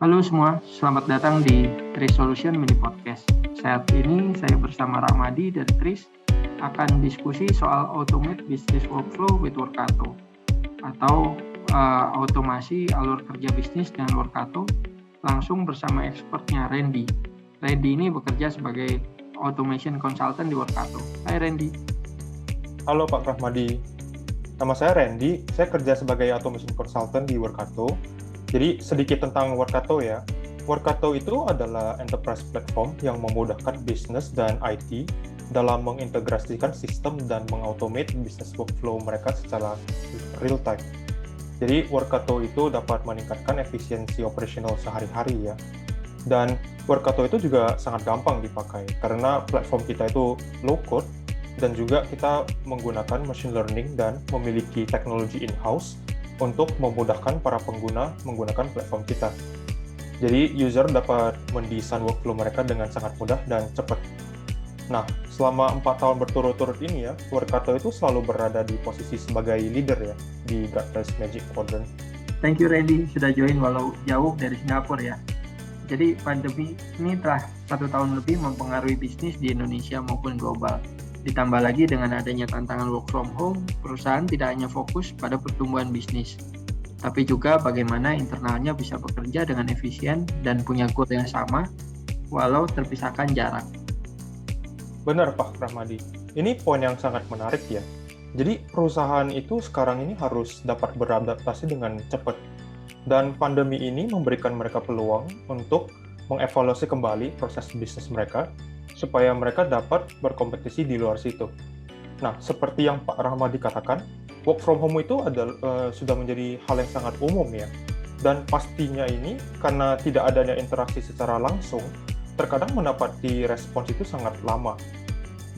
Halo semua, selamat datang di Tris Solution Mini Podcast. Saat ini saya bersama Rahmadi dari Tris akan diskusi soal Automate Business Workflow with Workato atau otomasi alur kerja bisnis dengan Workato langsung bersama expertnya Randy. Randy ini bekerja sebagai Automation Consultant di Workato. Hai Randy. Halo Pak Rahmadi, nama saya Randy, saya kerja sebagai Automation Consultant di Workato. Jadi sedikit tentang Workato ya. Workato itu adalah enterprise platform yang memudahkan bisnis dan IT dalam mengintegrasikan sistem dan mengautomate business workflow mereka secara real time. Jadi Workato itu dapat meningkatkan efisiensi operasional sehari-hari ya. Dan Workato itu juga sangat gampang dipakai karena platform kita itu low code dan juga kita menggunakan machine learning dan memiliki teknologi in-house untuk memudahkan para pengguna menggunakan platform kita. Jadi user dapat mendesain workflow mereka dengan sangat mudah dan cepat. Nah, selama 4 tahun berturut-turut ini ya, Workato itu selalu berada di posisi sebagai leader ya di Gartner's Magic Quadrant. Thank you Randy sudah join walau jauh dari Singapura ya. Jadi pandemi ini telah 1 tahun lebih mempengaruhi bisnis di Indonesia maupun global. Ditambah lagi dengan adanya tantangan work from home, perusahaan tidak hanya fokus pada pertumbuhan bisnis, tapi juga bagaimana internalnya bisa bekerja dengan efisien dan punya goal yang sama, walau terpisahkan jarak. Benar Pak Rahmadi, ini poin yang sangat menarik ya. Jadi perusahaan itu sekarang ini harus dapat beradaptasi dengan cepat. Dan pandemi ini memberikan mereka peluang untuk mengevaluasi kembali proses bisnis mereka, supaya mereka dapat berkompetisi di luar situ. Nah, seperti yang Pak Rahmadi katakan, work from home itu sudah menjadi hal yang sangat umum ya. Dan pastinya ini, karena tidak adanya interaksi secara langsung, terkadang mendapati respons itu sangat lama.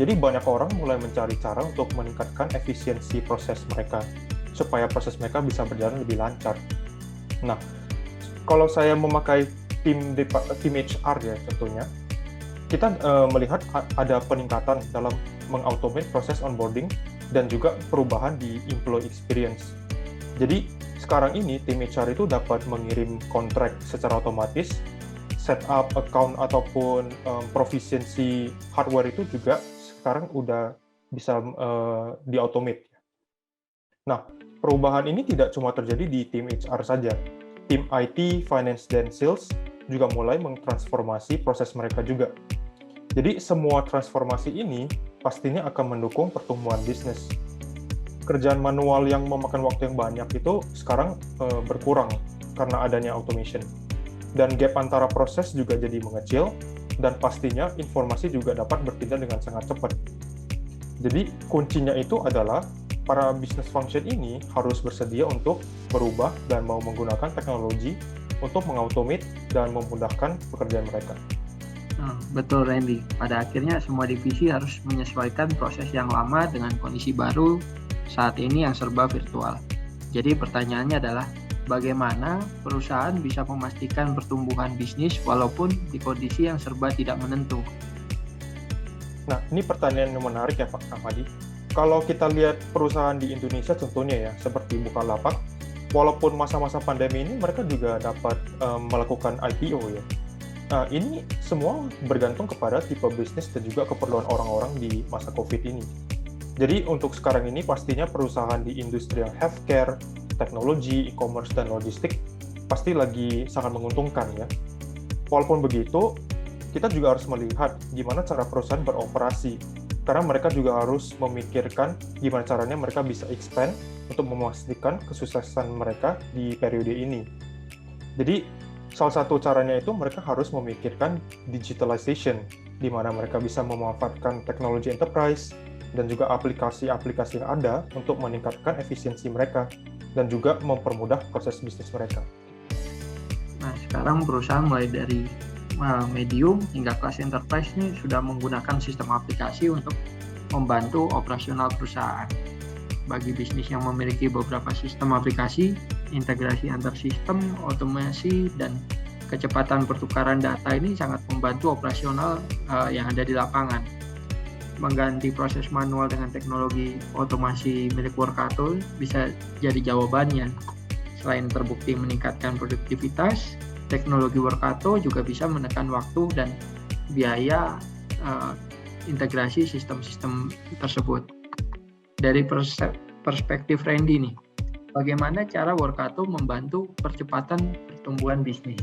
Jadi banyak orang mulai mencari cara untuk meningkatkan efisiensi proses mereka, supaya proses mereka bisa berjalan lebih lancar. Nah, kalau saya memakai tim HR ya tentunya, kita melihat ada peningkatan dalam mengautomate proses onboarding dan juga perubahan di employee experience. Jadi sekarang ini tim HR itu dapat mengirim kontrak secara otomatis, setup account ataupun proficiency hardware itu juga sekarang udah bisa di-automate. Nah, perubahan ini tidak cuma terjadi di tim HR saja. Tim IT, finance, dan sales juga mulai mentransformasi proses mereka juga. Jadi semua transformasi ini pastinya akan mendukung pertumbuhan bisnis. Kerjaan manual yang memakan waktu yang banyak itu sekarang berkurang karena adanya automation. Dan gap antara proses juga jadi mengecil, dan pastinya informasi juga dapat bertindak dengan sangat cepat. Jadi kuncinya itu adalah para business function ini harus bersedia untuk berubah dan mau menggunakan teknologi untuk mengautomate dan memudahkan pekerjaan mereka. Betul Randy, pada akhirnya semua divisi harus menyesuaikan proses yang lama dengan kondisi baru saat ini yang serba virtual. Jadi pertanyaannya adalah bagaimana perusahaan bisa memastikan pertumbuhan bisnis walaupun di kondisi yang serba tidak menentu? Nah, ini pertanyaan yang menarik ya Pak Rahmadi. Kalau kita lihat perusahaan di Indonesia contohnya ya, seperti Bukalapak, walaupun masa-masa pandemi ini mereka juga dapat melakukan IPO ya. Nah, ini semua bergantung kepada tipe bisnis dan juga keperluan orang-orang di masa COVID ini. Jadi untuk sekarang ini pastinya perusahaan di industri yang healthcare, teknologi, e-commerce, dan logistik pasti lagi sangat menguntungkan ya. Walaupun begitu, kita juga harus melihat gimana cara perusahaan beroperasi, karena mereka juga harus memikirkan gimana caranya mereka bisa expand untuk memastikan kesuksesan mereka di periode ini. Jadi salah satu caranya itu mereka harus memikirkan digitalization, di mana mereka bisa memanfaatkan teknologi enterprise dan juga aplikasi-aplikasi yang ada untuk meningkatkan efisiensi mereka dan juga mempermudah proses bisnis mereka. Nah, sekarang perusahaan mulai dari medium hingga kelas enterprise ini sudah menggunakan sistem aplikasi untuk membantu operasional perusahaan. Bagi bisnis yang memiliki beberapa sistem aplikasi, integrasi antar sistem, otomasi, dan kecepatan pertukaran data ini sangat membantu operasional yang ada di lapangan. Mengganti proses manual dengan teknologi otomasi milik Workato bisa jadi jawabannya. Selain terbukti meningkatkan produktivitas, Teknologi Workato juga bisa menekan waktu dan biaya integrasi sistem-sistem tersebut. Dari perspektif Randy nih, bagaimana cara Workato membantu percepatan pertumbuhan bisnis?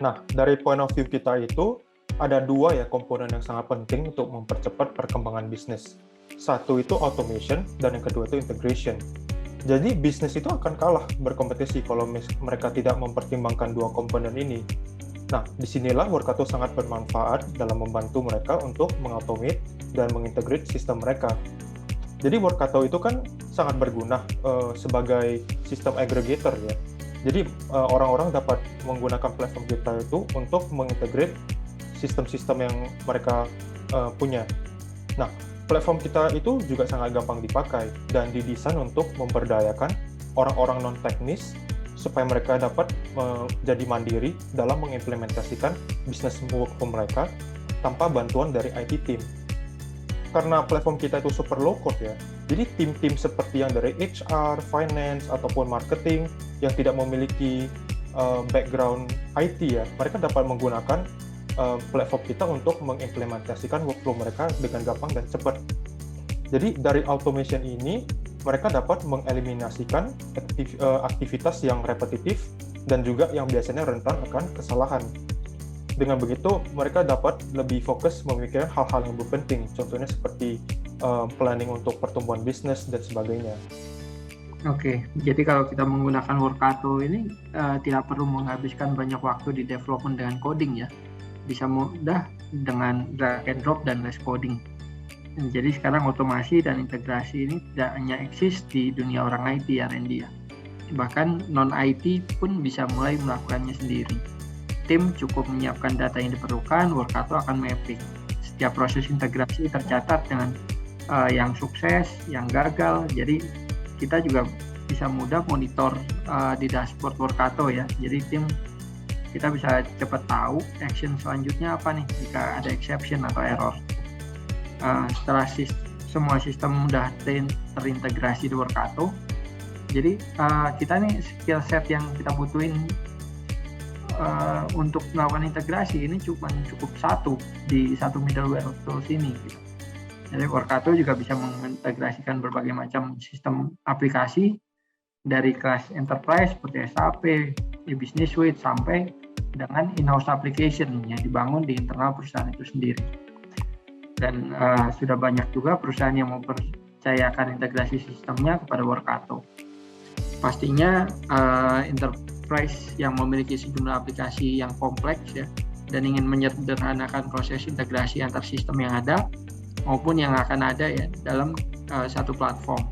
Nah, dari point of view kita itu, ada dua ya komponen yang sangat penting untuk mempercepat perkembangan bisnis. Satu itu automation, dan yang kedua itu integration. Jadi, bisnis itu akan kalah berkompetisi kalau mereka tidak mempertimbangkan dua komponen ini. Nah, disinilah Workato sangat bermanfaat dalam membantu mereka untuk mengautomate dan mengintegrate sistem mereka. Jadi Workato itu kan sangat berguna sebagai sistem aggregator ya. Jadi orang-orang dapat menggunakan platform kita itu untuk mengintegrate sistem-sistem yang mereka punya. Nah, platform kita itu juga sangat gampang dipakai dan didesain untuk memberdayakan orang-orang non-teknis supaya mereka dapat menjadi mandiri dalam mengimplementasikan bisnis workflow mereka tanpa bantuan dari IT team. Karena platform kita itu super low code ya, jadi tim-tim seperti yang dari HR, finance, ataupun marketing yang tidak memiliki background IT ya, mereka dapat menggunakan platform kita untuk mengimplementasikan workflow mereka dengan gampang dan cepat. Jadi dari automation ini, mereka dapat mengeliminasikan aktivitas yang repetitif dan juga yang biasanya rentan akan kesalahan. Dengan begitu, mereka dapat lebih fokus memikirkan hal-hal yang berpenting, contohnya seperti planning untuk pertumbuhan bisnis dan sebagainya. Oke, jadi kalau kita menggunakan Workato ini tidak perlu menghabiskan banyak waktu di development dengan coding ya, bisa mudah dengan drag and drop dan less coding. Jadi sekarang otomasi dan integrasi ini tidak hanya eksis di dunia orang IT ya Randy ya. Bahkan non-IT pun bisa mulai melakukannya sendiri. Tim cukup menyiapkan data yang diperlukan, Workato akan mapping. Setiap proses integrasi tercatat dengan yang sukses, yang gagal. Jadi kita juga bisa mudah monitor di dashboard Workato ya. Jadi tim kita bisa cepat tahu action selanjutnya apa nih jika ada exception atau error. Setelah semua sistem sudah terintegrasi di Workato, jadi kita nih skill set yang kita butuhin untuk melakukan integrasi ini cukup satu di satu middleware tools ini. Gitu. Jadi Workato juga bisa mengintegrasikan berbagai macam sistem aplikasi dari kelas enterprise seperti SAP, e-business suite sampai dengan in-house application yang dibangun di internal perusahaan itu sendiri. Dan sudah banyak juga perusahaan yang mempercayakan integrasi sistemnya kepada Workato. Pastinya enterprise yang memiliki sejumlah aplikasi yang kompleks ya dan ingin menyederhanakan proses integrasi antar sistem yang ada maupun yang akan ada ya dalam satu platform.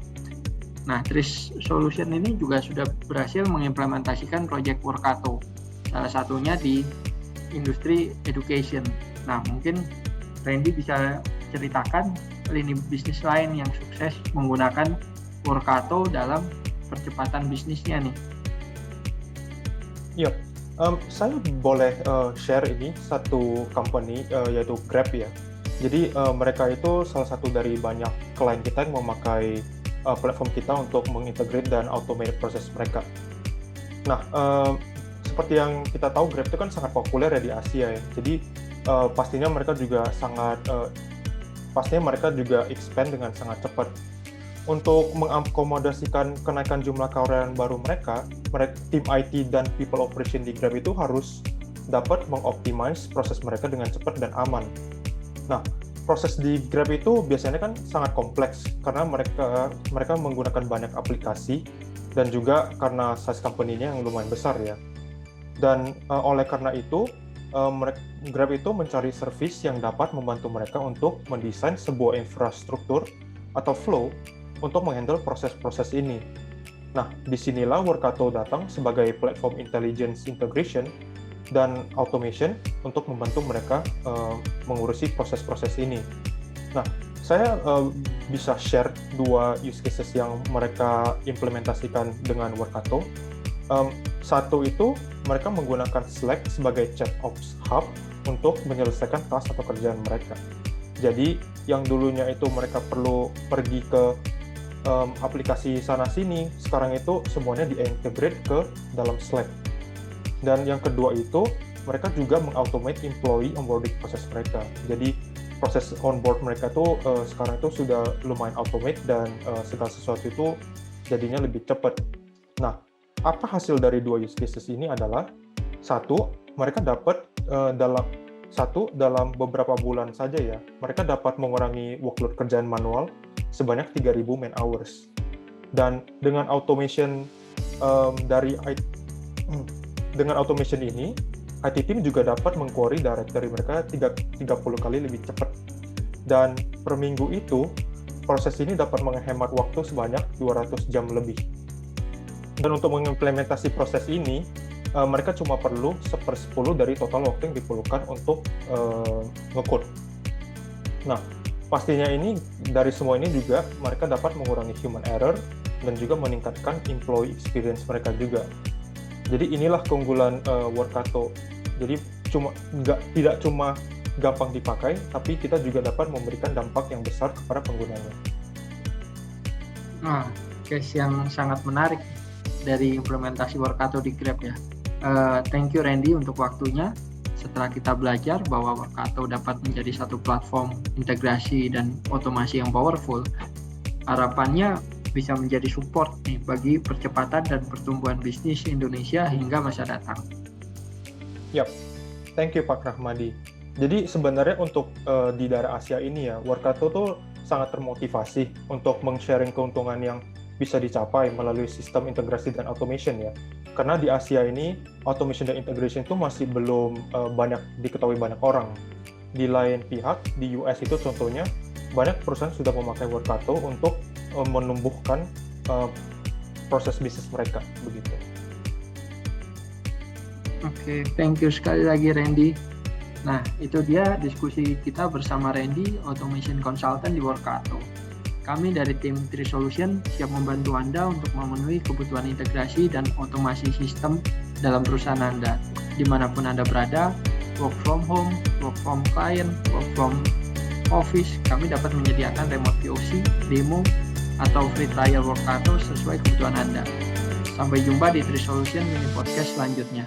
Nah, Tris Solution ini juga sudah berhasil mengimplementasikan proyek Workato, salah satunya di industri education. Nah, mungkin Randy bisa ceritakan lini bisnis lain yang sukses menggunakan Workato dalam percepatan bisnisnya nih. Iya, saya boleh share ini satu company yaitu Grab ya. Jadi mereka itu salah satu dari banyak klien kita yang memakai platform kita untuk mengintegrate dan automate proses mereka. Nah, seperti yang kita tahu Grab itu kan sangat populer ya di Asia ya. Jadi pastinya mereka juga expand dengan sangat cepat. Untuk mengakomodasikan kenaikan jumlah karyawan baru mereka, tim IT dan people operation di Grab itu harus dapat mengoptimize proses mereka dengan cepat dan aman. Nah, proses di Grab itu biasanya kan sangat kompleks karena mereka menggunakan banyak aplikasi dan juga karena size company-nya yang lumayan besar ya. Dan oleh karena itu, Grab itu mencari service yang dapat membantu mereka untuk mendesain sebuah infrastruktur atau flow untuk menghandle proses-proses ini. Nah, disinilah Workato datang sebagai platform intelligence integration dan automation untuk membantu mereka mengurusi proses-proses ini. Nah, saya bisa share dua use cases yang mereka implementasikan dengan Workato. Satu itu mereka menggunakan Slack sebagai chat ops hub untuk menyelesaikan task atau kerjaan mereka. Jadi yang dulunya itu mereka perlu pergi ke aplikasi sana-sini, sekarang itu semuanya di-integrate ke dalam Slack. Dan yang kedua itu, mereka juga mengautomate employee onboarding proses mereka. Jadi proses onboard mereka tuh sekarang itu sudah lumayan automate dan segala sesuatu itu jadinya lebih cepat. Nah, apa hasil dari dua use cases ini adalah satu, mereka dapat dalam beberapa bulan saja ya, mereka dapat mengurangi workload kerjaan manual sebanyak 3.000 man hours. Dan dengan automation dengan automation ini, IT team juga dapat meng-query directory mereka 30 kali lebih cepat. Dan per minggu itu, proses ini dapat menghemat waktu sebanyak 200 jam lebih. Dan untuk mengimplementasi proses ini, mereka cuma perlu 1/10 dari total waktu yang diperlukan untuk nge-code. Nah, pastinya ini dari semua ini juga mereka dapat mengurangi human error dan juga meningkatkan employee experience mereka juga. Jadi inilah keunggulan Workato. Jadi tidak cuma gampang dipakai, tapi kita juga dapat memberikan dampak yang besar kepada penggunanya. Nah, case yang sangat menarik dari implementasi Workato di Grab ya. Thank you Randy untuk waktunya. Setelah kita belajar bahwa Workato dapat menjadi satu platform integrasi dan otomasi yang powerful, harapannya bisa menjadi support nih bagi percepatan dan pertumbuhan bisnis Indonesia hingga masa datang. Yap, thank you Pak Rahmadi. Jadi sebenarnya untuk di daerah Asia ini ya, Workato tuh sangat termotivasi untuk meng-sharing keuntungan yang bisa dicapai melalui sistem integrasi dan automation ya. Karena di Asia ini, automation dan integration itu masih belum banyak diketahui banyak orang. Di lain pihak, di US itu contohnya, banyak perusahaan sudah memakai Workato untuk menumbuhkan proses bisnis mereka, begitu. Oke, thank you sekali lagi Randy. Nah, itu dia diskusi kita bersama Randy, Automation Consultant di Workato. Kami dari tim Tree Solution siap membantu Anda untuk memenuhi kebutuhan integrasi dan otomasi sistem dalam perusahaan Anda. Dimanapun Anda berada, work from home, work from client, work from office, kami dapat menyediakan remote POC, demo, atau free trial Workato sesuai kebutuhan Anda. Sampai jumpa di Tree Solution Mini Podcast selanjutnya.